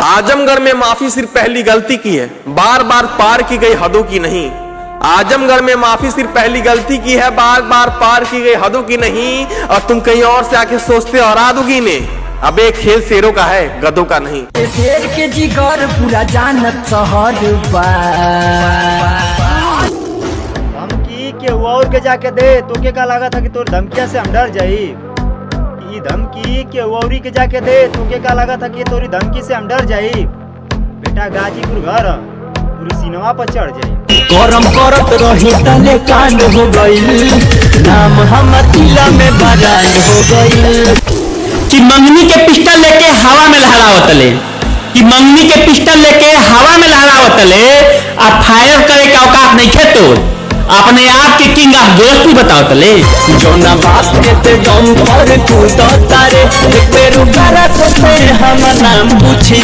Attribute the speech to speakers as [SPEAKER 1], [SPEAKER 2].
[SPEAKER 1] आजमगढ़ में माफी सिर्फ पहली गलती की है, बार बार पार की गई हदों की नहीं। आजमगढ़ में माफी सिर्फ पहली गलती की है, बार बार पार की गई हदों की नहीं। और तुम कहीं और से आके सोचते और आदोगी ने, अब एक खेल शेरों का है, गधों का नहीं।
[SPEAKER 2] शेर के जिगर पूरा जानत शहर
[SPEAKER 3] धमकी के और के जाके दे तो के का लगा था कि तोर धमकिया से हम डर जाई। धमकी के औरी के जाके दे तो के का लगा था कि तोरी धमकी से हम डर जाई। बेटा गाजीपुर घर पूरी सिनेमा पर चढ़ जाई।
[SPEAKER 2] करम करत रही तले कांड हो गई, नाम हम तिला में बरान हो गई।
[SPEAKER 4] कि मंगनी के पिस्टल लेके हवा में लहरावतले, कि मंगनी के पिस्टल लेके हवा में लहरावतले, अब फायर करे का औकात नहीं खे तो अपने आप के किंग ऑफ दोस्ती बताओ तले।
[SPEAKER 2] जोना बात के ते दम पर तू तो तारे, एक बेर उगारा तो हम नाम पूछी।